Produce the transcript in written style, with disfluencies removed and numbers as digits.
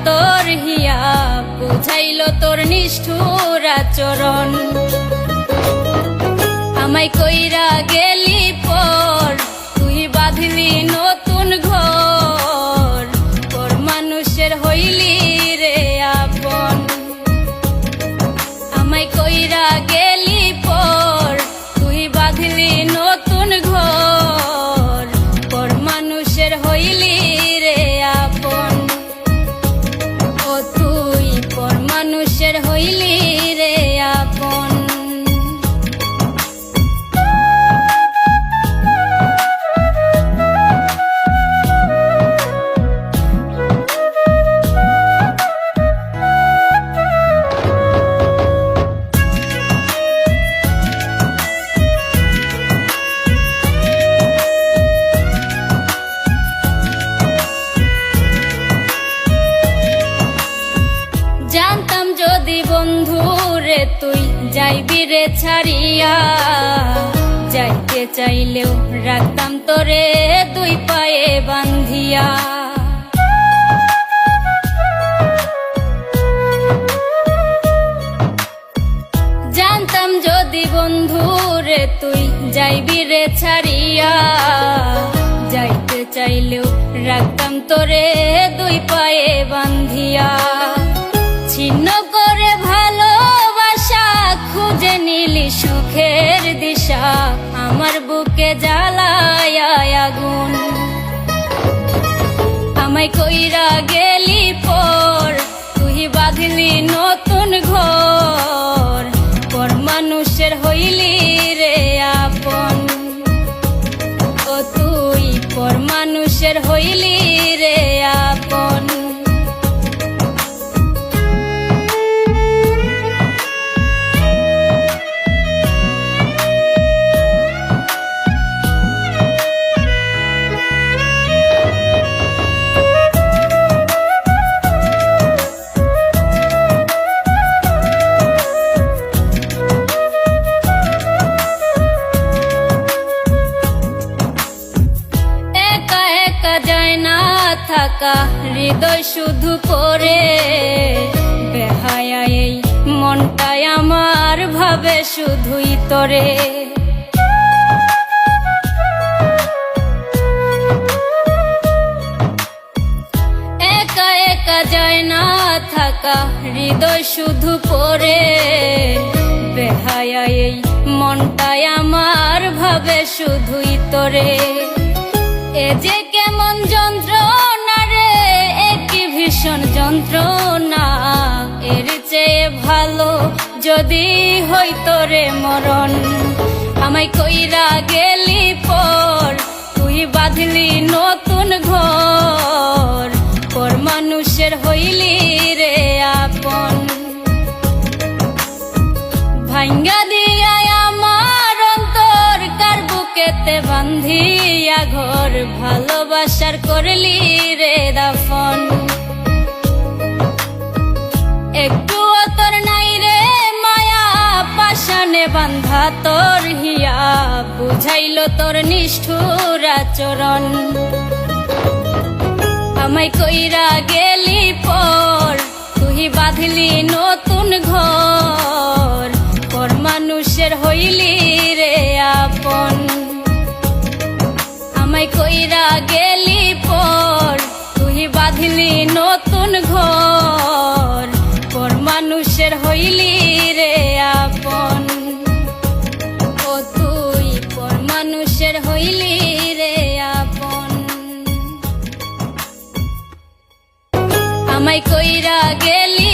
তোর হিয়া, বুঝাইল তোর নিষ্ঠুর আচরণ। আমায় কইরা গেলি পর, তুই বাঁধলি নতুন ঘর, তোর মানুষের হইলি রে আপন। আমায় কইরা গেলি পর, তুই বাঁধলি নতুন ঘর, তোর মানুষের হইলি রে আপন। ও তুই পর মানুষের হইলি রে আপন। জানতাম যদি বন্ধুরে তুই যাইবি রে ছাড়িয়া, যাইতে চাইলেও রাখতাম তোরে দুই পায়ে বান্ধিয়া। জানতাম যদি বন্ধুরে তুই যাইবি রে ছাড়িয়া, যাইতে চাইলেও রাখতাম তোরে দুই পায়ে বান্ধিয়া। ছিন্ন করে ভালোবাসা খুঁজে নিলি সুখের দিশা, আমার বুকে জ্বালায় আগুন। আমায় কইরা গেলি পর, তুই বাঁধলি নতুন ঘর, পর মানুষের হইলি রে আপন। ও তুই পর মানুষের হইলি রে আপন। যায় না থাকা হৃদয় শুধু পড়ে, বেহায়া এই মনটাই আমার ভাবে শুধুই তোরে। একা একা যায় না থাকা হৃদয় শুধু পড়ে, বেহায়া এই মনটাই আমার ভাবে শুধুই তোরে। এ যে কেমন যন্ত্রণা রে, একই ভীষণ যন্ত্রণা, এর চেয়ে ভালো যদি হইতো রে মরণ। আমায় কইরা গেলি পর, তুই বাঁধলি নতুন ঘর, পর মানুষের হইলি রে আপন। ভাঙ্গা দিয়া আমার অন্তর কার বুকেতে বান্ধিয়া ঘর, ভালোবাসার করলি রে দাফন। একটু তোর নাই রে মায়া, পাশানে বান্ধা তোর হিয়া, বুঝাইল তোর নিষ্ঠুর আচরণ। আমায় কইরা গেলি পর, তুই বাঁধলি নতুন ঘর, পর মানুষের হইলি রে আপন। আমায় কইরা গেলি পর, তুই বাঁধলি নতুন ঘর, পর মানুষের হইলি রে আপন। ও তুই পর মানুষের হইলি রে আপন। আমায় কইরা গেলি